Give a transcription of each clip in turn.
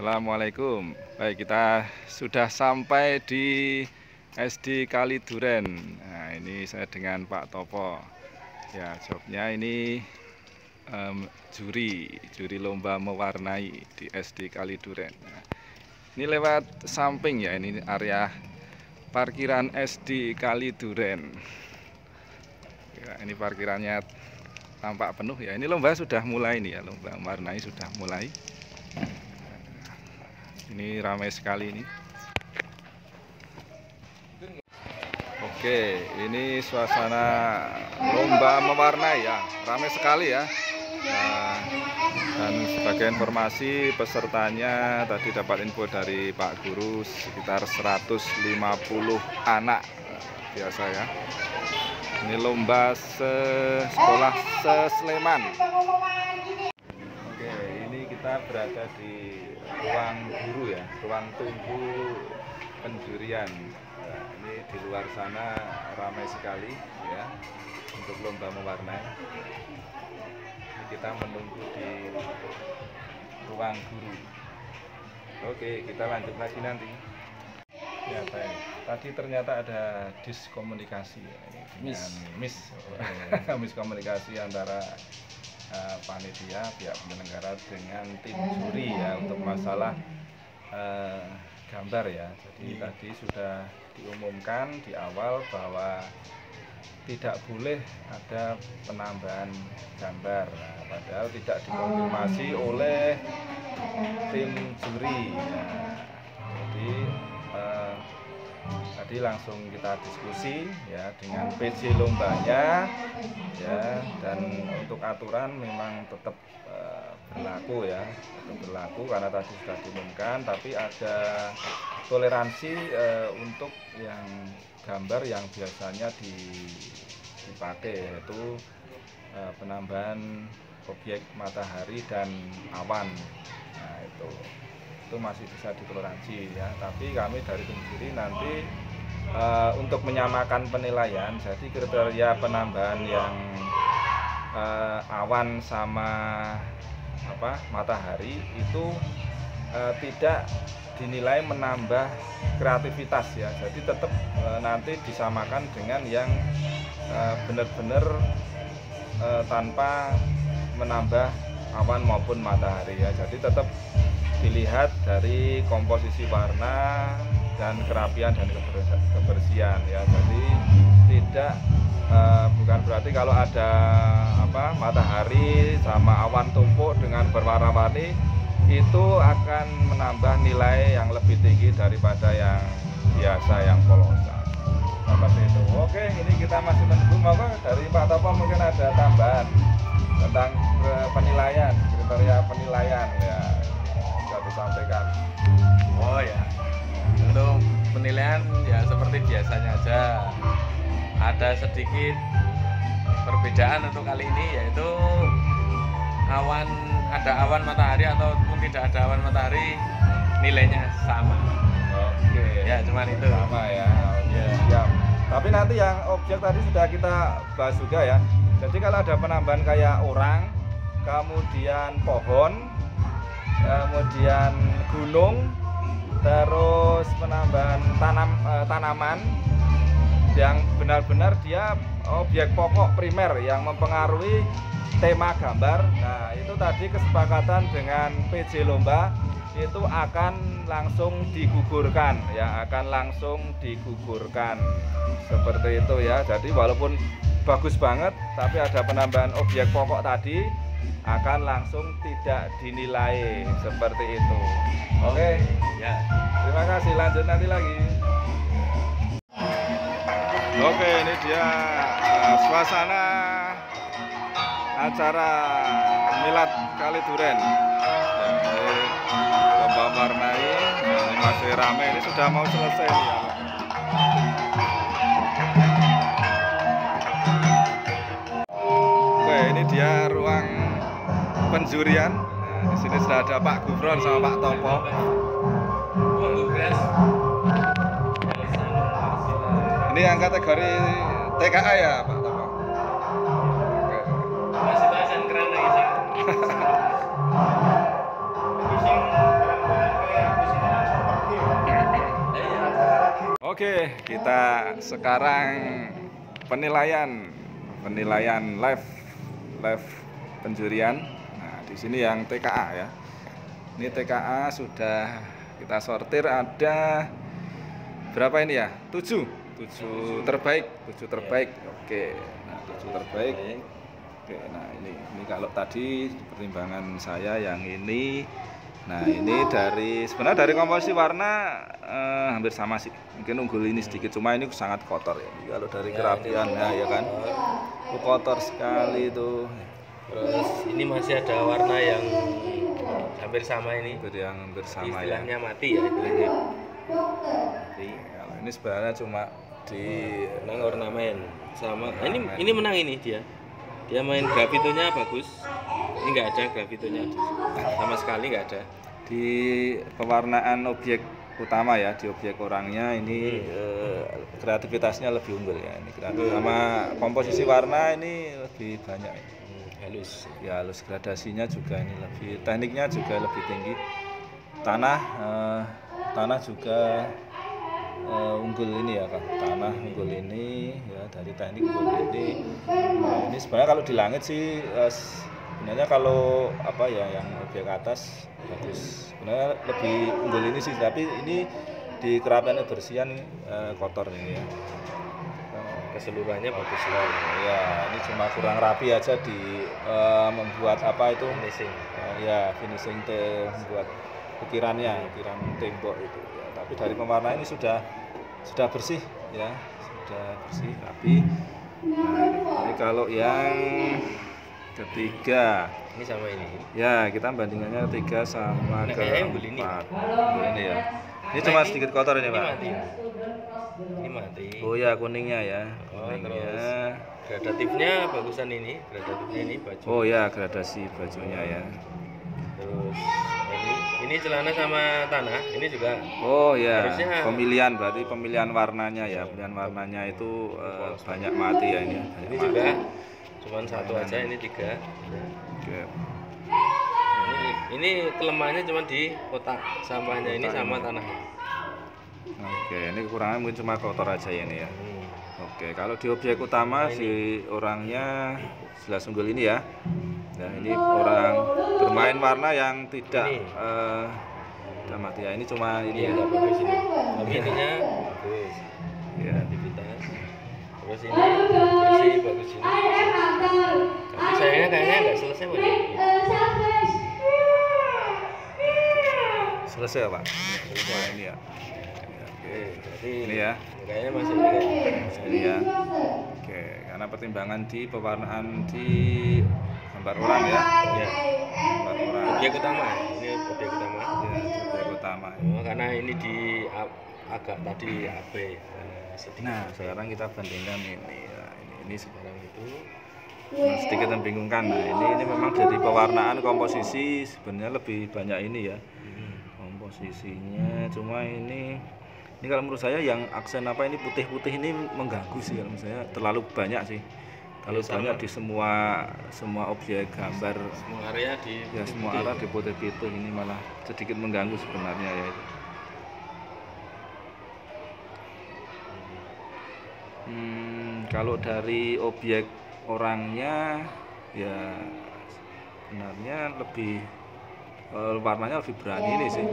Assalamualaikum. Baik, kita sudah sampai di SD Kaliduren. Nah, ini saya dengan Pak Topo. Ya, jobnya ini juri lomba mewarnai di SD Kaliduren. Nah, ini lewat samping ya, ini area parkiran SD Kaliduren. Ya, ini parkirannya tampak penuh ya. Ini lomba sudah mulai nih ya, lomba mewarnai sudah mulai. Ini ramai sekali ini. Oke, ini suasana lomba mewarnai ya, ramai sekali ya. Nah, dan sebagai informasi pesertanya tadi dapat info dari Pak Guru sekitar 150 anak biasa ya. Ini lomba sekolah se-Sleman. Oke, ini kita berada di ruang guru ya, ruang tunggu penjurian. Nah, ini di luar sana ramai sekali ya untuk lomba mewarnai. Ini kita menunggu di ruang guru. Oke, kita lanjut lagi nanti. Ya baik. Tadi ternyata ada diskomunikasi ya, miskomunikasi antara panitia pihak penyelenggara dengan tim juri ya untuk masalah gambar ya. Jadi tadi sudah diumumkan di awal bahwa tidak boleh ada penambahan gambar. Nah, padahal tidak dikonfirmasi oleh tim juri. Nah, jadi tadi langsung kita diskusi ya dengan PJ lombanya ya, dan untuk aturan memang tetap berlaku ya, tetap berlaku karena tadi sudah diumumkan, tapi ada toleransi untuk yang gambar yang biasanya dipakai, yaitu penambahan objek matahari dan awan. Nah, itu masih bisa ditoleransi ya, tapi kami dari tim juri nanti untuk menyamakan penilaian, jadi kriteria penambahan yang awan sama matahari itu tidak dinilai menambah kreativitas ya, jadi tetap nanti disamakan dengan yang benar-benar tanpa menambah awan maupun matahari ya, jadi tetap dilihat dari komposisi warna dan kerapian dan kebersihan ya. Jadi tidak bukan berarti kalau ada matahari sama awan tumpuk dengan berwarna-warni itu akan menambah nilai yang lebih tinggi daripada yang biasa yang polosan. Seperti itu. Oke, ini kita masih menunggu. Maka dari Pak Topo mungkin ada tambahan tentang penilaian, kriteria penilaian ya, bisa disampaikan. Oh ya, untuk penilaian ya seperti biasanya aja. Ada sedikit perbedaan untuk kali ini, yaitu ada awan matahari ataupun tidak ada awan matahari nilainya sama. Oke. Ya, cuman itu. Sama ya. Ya. Siap. Tapi nanti yang objek tadi sudah kita bahas juga ya. Jadi kalau ada penambahan kayak orang, kemudian pohon, kemudian gunung, terus penambahan tanaman yang benar-benar dia objek pokok primer yang mempengaruhi tema gambar. Nah, itu tadi kesepakatan dengan PJ lomba itu akan langsung digugurkan ya, akan langsung digugurkan seperti itu ya. Jadi walaupun bagus banget tapi ada penambahan objek pokok tadi akan langsung tidak dinilai seperti itu. Oke ya, terima kasih, lanjut nanti lagi. Oke, ini dia suasana acara Milad Kaliduren ya, lomba mewarnai ini masih ramai, ini sudah mau selesai nih ya. Oke, ini dia ruang penjurian. Nah, di sini sudah ada Pak Gufron sama Pak Topo. Ini yang kategori TKA ya Pak Topo. Oke. Masih bahasan keren lagi sih. Oke, kita sekarang penilaian live penjurian. Nah, di sini yang TKA ya. Ini TKA sudah kita sortir, ada berapa ini ya? 7 terbaik. Oke. Nah, 7 terbaik. Oke, nah ini kalau tadi pertimbangan saya yang ini. Nah, ini sebenarnya dari komposisi warna hampir sama sih. Mungkin unggul ini sedikit, cuma ini sangat kotor ya. Kalau dari kerapian ya kan. Itu kotor sekali itu. Terus ini masih ada warna yang hampir sama ini. Itu yang hampir sama istilahnya ya. Mati ya istilahnya. Mati. Kalau ini sebenarnya cuma di menang ornamen sama. Nah, ini menang ini dia. Dia main gravitonya bagus. Ini nggak ada gravitonya sama sekali, nggak ada. Di pewarnaan objek utama ya, di objek orangnya ini kreativitasnya lebih unggul ya. Ini kreatif sama komposisi warna ini lebih banyak. Halus. Ya, halus, gradasinya juga ini lebih, tekniknya juga lebih tinggi. Tanah juga unggul ini ya kan, tanah unggul ini ya, dari teknik unggul ini. Nah, ini sebenarnya kalau di langit sih sebenarnya kalau apa ya, yang objek atas bagus, sebenarnya lebih unggul ini sih, tapi ini di kerapian kebersihan kotor ini ya. Keseluruhannya bagus sekali ya, ini cuma kurang rapi aja di membuat apa itu finishing membuat ukiran tembok itu ya. Tapi dari pewarna ini sudah bersih ya, sudah bersih rapi. Nah, ini kalau yang ketiga ini sama ini ya, kita bandingannya ketiga sama keempat. Ini ya, ini nah, cuma sedikit kotor ini Pak. Ini mati. Oh ya, kuningnya ya. Terus gradatifnya bagusan ini, baju. Oh ya, gradasi bajunya ya. Terus ini celana sama tanah, ini juga. Oh ya, harusnya berarti pemilihan warnanya ya, pemilihan warnanya itu banyak mati ya ini. Ini juga cuman satu aja, ini 3. Oke. Ini kelemahannya cuma di kotak sampahnya ini sama tanahnya. Oke, ini kekurangan mungkin cuma kotor aja ya ini ya. Oke, kalau di objek utama si orangnya jelas unggul ini ya. Nah, ini orang bermain warna yang tidak mati ya. Ini cuma ini ya. Bagus ini. Tapi ininya bagus. Ya. Aktivitas. Terus ini bersih bagus ini. Tapi sayangnya kayaknya nggak selesai Pak. Selesai ya Pak? Selesai ini ya. Berarti ini ya. Kayaknya masih ini ya. Oke, karena pertimbangan di pewarnaan di gambar orang ya. Ya. Gambar orang. Objek utama. Ini objek utama. Ya, objek utama. Karena ini di agak tadi AB. Nah, sekarang kita bandingkan ini ya. Ini sekarang itu sedikit membingungkan. Nah, ini memang dari pewarnaan komposisi sebenarnya lebih banyak ini ya. Komposisinya cuma ini kalau menurut saya yang aksen apa ini putih-putih ini mengganggu sih, kalau menurut saya terlalu banyak sih, terlalu banyak di semua objek gambar, semua area semua area di putih-putih, ini malah sedikit mengganggu sebenarnya ya itu. Kalau dari objek orangnya ya sebenarnya lebih warnanya lebih berani ini sih.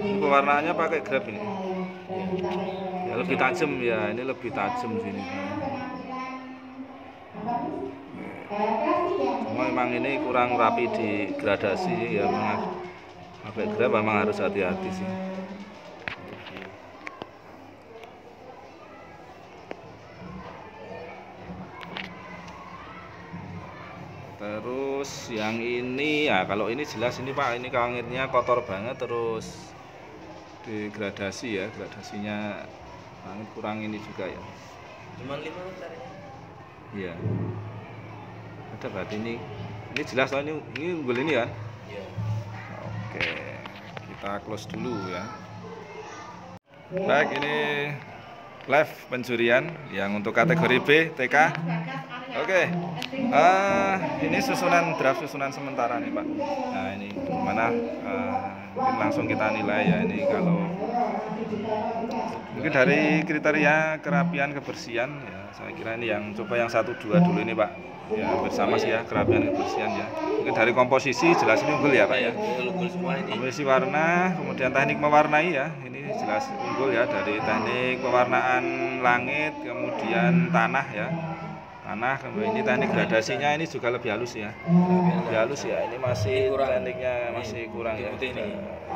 Ini pewarnaannya pakai grab ini. Ya, lebih tajam ya, ini lebih tajam sini. Cuma memang ini kurang rapi di gradasi ya, pakai grab memang harus hati-hati sih. Terus yang ini ya, kalau ini jelas ini Pak, ini langitnya kotor banget, terus degradasi ya, gradasinya langit kurang ini juga ya. Cuman 5 caranya. Iya. Ada berarti ini jelas lah, ini unggul ini kan? Iya. Oke, kita close dulu ya. Baik, ini live penjurian yang untuk kategori B TK. Oke, ini draft susunan sementara nih Pak. Nah, ini gimana? Mungkin langsung kita nilai ya. Ini kalau Mungkin dari kriteria kerapian kebersihan ya, saya kira ini yang coba yang 1, 2 dulu ini Pak. Ya bersama sih ya kerapian kebersihan ya. Mungkin dari komposisi jelas ini unggul ya Pak ya. Unggul semua ini. Komposisi warna, kemudian teknik mewarnai ya. Ini jelas unggul ya dari teknik pewarnaan langit, kemudian tanah ya. Tanah, kemudian ini teknik gradasinya ini juga lebih halus ya. Lebih halus ya. Ini masih tekniknya masih kurang ya.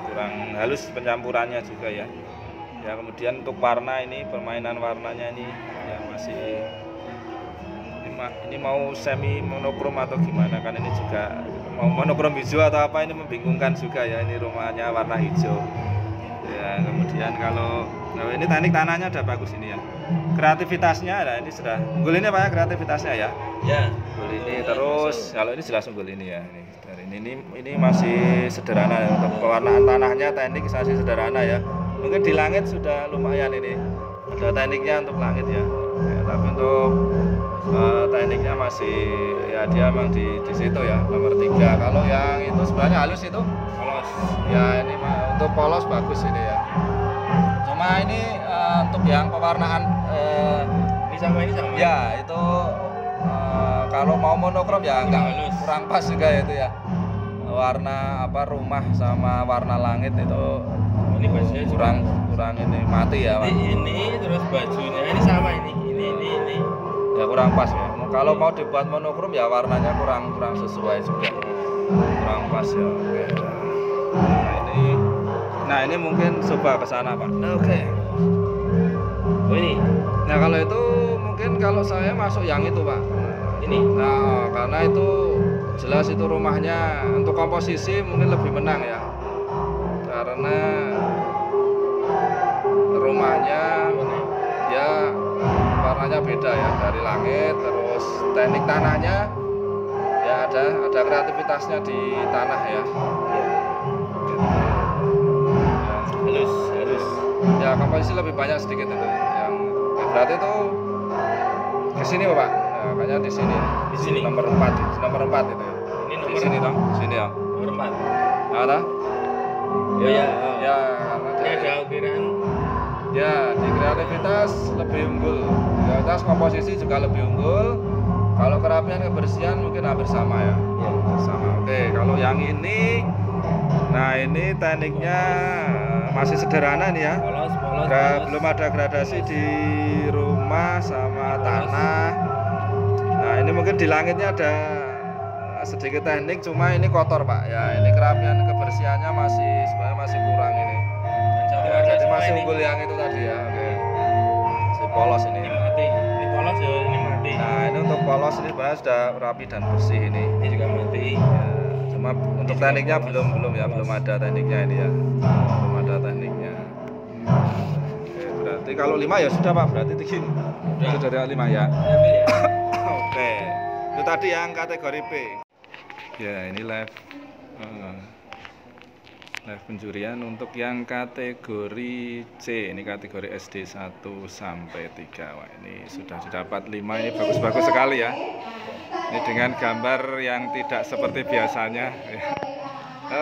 Kurang halus pencampurannya juga ya. Ya kemudian untuk warna ini permainan warnanya ini ya masih ini mau semi monokrom atau gimana kan ini juga mau monokrom hijau atau apa ini membingungkan juga ya. Ini rumahnya warna hijau ya. Kemudian kalau ini teknik tanahnya udah bagus ini ya. Kreativitasnya nah ini sudah unggul ini Pak ya kreativitasnya ya. Ya. Unggul ini terus kalau ini jelas unggul ini ya. Ini masih sederhana ya. Untuk pewarnaan tanahnya teknik masih sederhana ya. Mungkin di langit sudah lumayan ini ada tekniknya untuk langit ya, tapi untuk tekniknya masih ya dia memang di situ ya nomor 3. Kalau yang itu sebenarnya halus itu polos ya, ini untuk polos bagus ini ya. Cuma ini untuk yang pewarnaan ini sama ya itu kalau mau monokrom ya enggak kurang pas juga itu ya. Warna apa rumah sama warna langit itu ini bajunya kurang ini mati ya Pak. Ini terus bajunya ini sama ini ya kurang pas ya. Kalau mau dibuat monokrom ya warnanya kurang sesuai juga, kurang pas ya. Oke. Nah ini mungkin coba ke sana Pak. Oke. Oh ini. Nah kalau itu mungkin kalau saya masuk yang itu Pak. Ini. Nah karena itu jelas itu rumahnya untuk komposisi mungkin lebih menang ya. Karena rumahnya ya warnanya beda ya dari langit, terus teknik tanahnya ya ada kreativitasnya di tanah ya. Halus ya komposisi lebih banyak sedikit itu yang berarti itu ke sini Pak ya, kayaknya di sini nomor 4 itu ya. Ini nomor di sini toh sini ya nomor 4 ada ya karena ini ada ukiran ya di kreativitas lebih unggul, kreativitas komposisi juga lebih unggul. Kalau kerapian kebersihan mungkin hampir sama ya, sama. Oke kalau yang ini nah ini tekniknya masih sederhana nih ya, belum ada gradasi di rumah sama tanah. Nah ini mungkin di langitnya ada sedikit teknik, cuma ini kotor Pak ya. Ini kerapian kebersihannya sebenarnya masih kurang ini ya, jadi masih unggul yang itu tadi ya. Oke. Si polos ini mati, ini polos ya, ini mati. Nah ini untuk polos ini sebenarnya sudah rapi dan bersih ini juga mati ya. Cuma untuk tekniknya belum ya, belum ada tekniknya ini ya, belum ada tekniknya. Oke, berarti kalau 5 ya sudah Pak, berarti begini sudah ada 5 ya. Oke, itu tadi yang kategori P ya. Ini live pencurian untuk yang kategori C. Ini kategori SD 1 sampai 3. Wah ini sudah didapat 5, ini bagus-bagus sekali ya. Ini dengan gambar yang tidak seperti biasanya.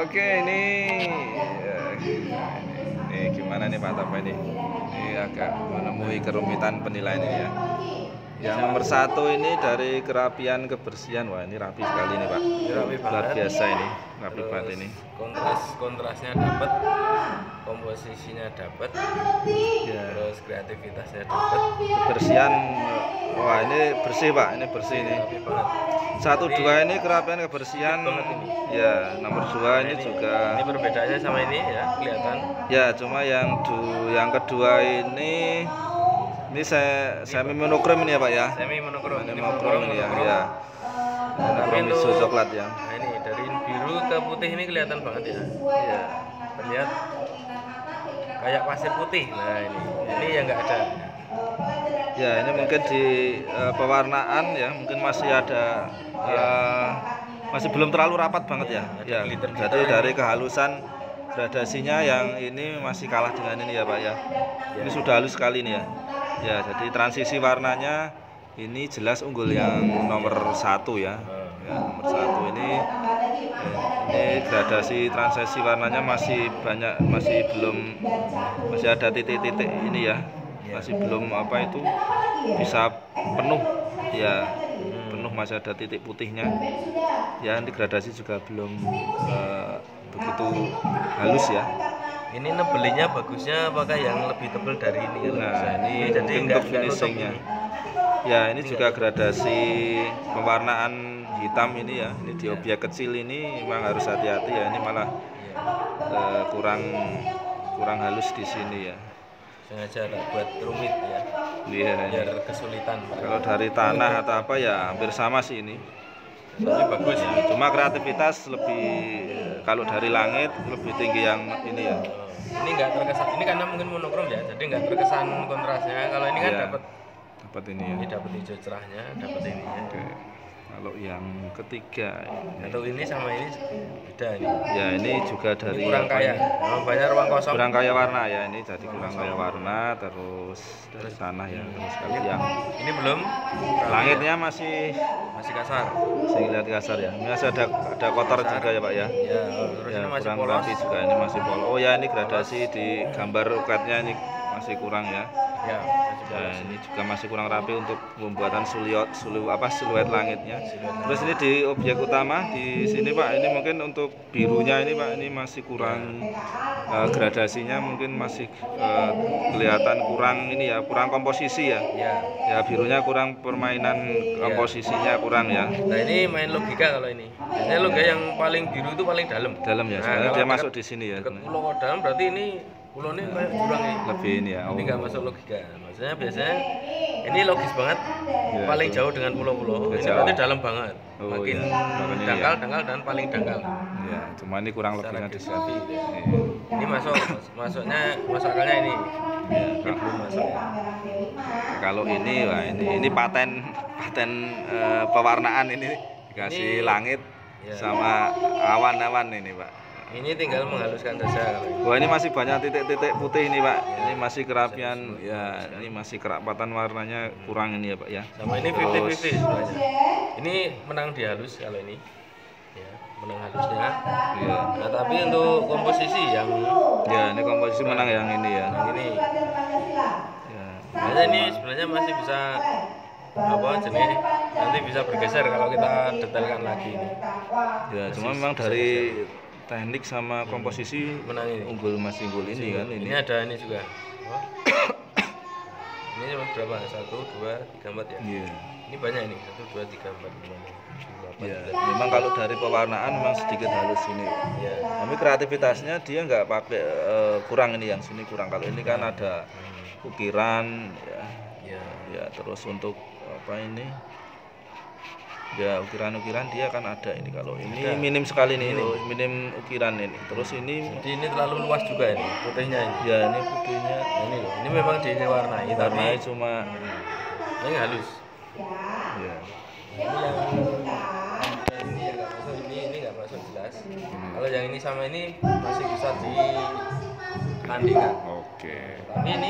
Oke, ini gimana nih Pak Tapa ini? Ini agak menemui kerumitan penilaian ini ya. Yang nomor 1 ini dari kerapian kebersihan. Wah ini rapi sekali nih Pak. Luar biasa ini, rapi banget ini. Kontrasnya dapat, komposisinya dapat, ya. Terus kreativitasnya dapat, kebersihan. Wah ini bersih Pak, ini bersih ini. 1, 2 ini kerapian kebersihan. Ya nomor 2 ini juga. Ini perbedaannya sama ini ya kelihatan. Ya cuma yang kedua ini semi monokrom ini ya Pak ya. Semi monokrom ini ya. Monokrom hijau coklat ya. Nah ini dari biru ke putih ini kelihatan banget ya. Iya. Terlihat kayak pasir putih. Nah ini yang nggak ada. Ya ini mungkin di pewarnaan ya mungkin masih ada masih belum terlalu rapat banget ya. Ya. Jadi dari kehalusan gradasinya yang ini masih kalah dengan ini ya Pak ya. Ini sudah halus sekali nih ya. Ya jadi transisi warnanya ini jelas unggul yang nomor 1 ya. Ya, nomor 1 ini gradasi transisi warnanya masih banyak, masih ada titik-titik ini ya, masih belum apa itu bisa penuh ya, penuh, masih ada titik putihnya ya. Ini gradasi juga belum begitu halus ya. Ini nebelinya bagusnya apakah yang lebih tebal dari ini? Nah, ini jadi untuk finishingnya ya. Ini juga gradasi pewarnaan hitam ini ya. Ini di objek kecil ini memang harus hati-hati ya. Ini malah kurang halus di sini ya. Sengaja tak buat rumit ya. Iya. Biar kesulitan. Kalau dari tanah atau apa ya hampir sama sih ini. Ini bagus ya. Cuma kreativitas lebih, kalau dari langit lebih tinggi yang ini ya. Ini nggak terkesan. Ini karena mungkin monokrom ya. Jadi nggak terkesan kontrasnya. Kalau ini kan Iya, dapat ini ya. Ini dapat hijau cerahnya, dapat ininya. Oke. Kalau yang ketiga Atau ini sama ini beda ini. ya, ini juga dari Ini kurang kaya. Banyak ruang kosong. Kurang kaya warna ya, ini jadi kurang kaya warna. Terus dari tanah ya, terus sekali yang Ini belum. langitnya masih Kasar. lihat kasar ya. Ini masih ada kotor juga ya Pak ya. Ya, terus Ya, ini masih kurang polos. rapi juga, ini masih polos. Oh ya, ini gradasi di gambar uketnya ini masih kurang ya. Ya, masih Ya, polos. ini juga masih kurang rapi untuk pembuatan siluet langitnya. Terus ini di objek utama di sini Pak, ini mungkin untuk birunya ini Pak, ini masih kurang gradasinya, mungkin masih kelihatan kurang ini ya, kurang komposisi ya. Ya. Ya, birunya kurang, permainan komposisinya kurang ya. Nah, ini main logika kalau ini. Biasanya logika yang paling biru itu paling dalam. Dalam ya, Nah, sebenarnya kalau dia dekat- masuk di sini ya. Dekat pulau dalam berarti ini pulau ini kayak jurang ya. Lebih ini ya. Ini nggak masuk logika. Maksudnya biasanya ini logis banget. Ya, Paling betul. jauh dengan pulau-pulau. Ini Jauh. berarti dalam banget. Oh, Makin iya. Makin ini dangkal, ya. dangkal dan paling dangkal. Ya, cuma ini kurang Secara lebihnya di sini. geografi, ya. Iya. Ini masuknya akalnya ini. Ya, Ini belum masuk. kalau ini, wah ini paten pewarnaan ini dikasih Ini- langit ya. sama awan-awan ini Pak. Ini tinggal menghaluskan saja kalau ini. Wah, ini masih banyak titik-titik putih ini Pak. Ini masih kerapian ya, ini masih kerapatan warnanya kurang ini ya Pak ya. Sama ini 50-50 sebenarnya. Ini menang di halus kalau ini. Ya, menang halusnya. Iya. Nah, tapi untuk komposisi yang Ya, ini komposisi menang yang ini ya. ini Ya. Biasanya ini sebenarnya masih bisa apa jenis nanti bisa bergeser kalau kita detailkan lagi ini. Ya, cuma memang dari teknik sama komposisi Menang ini. masih unggul ini kan Ini ini. ada ini juga. Oh. Ini cuma berapa? 1, 2, 3, 4 ya. Iya. Ini banyak ini. 1, 2, 3, 4, 5, 6, 7, 8, Ya, 9. memang kalau dari pewarnaan memang sedikit halus ini. Ya. Tapi kreativitasnya dia nggak pakai kurang ini, yang sini kurang. Kalau ini kan ada ukiran ya, Ya. ya terus untuk apa ini? Ya, ukiran-ukiran dia kan ada ini. Kalau ini Ada. minim sekali nih, ini minim ukiran ini. Terus ini Jadi ini terlalu luas juga ini putihnya ini. ya, ini putihnya Nah, ini loh. Ini memang diwarnai tapi warnanya cuma ini halus. ya. Ini yang ini yang nggak masuk, ini nggak masuk jelas. Kalau yang ini sama ini masih bisa ditandingkan. Oke. Tapi ini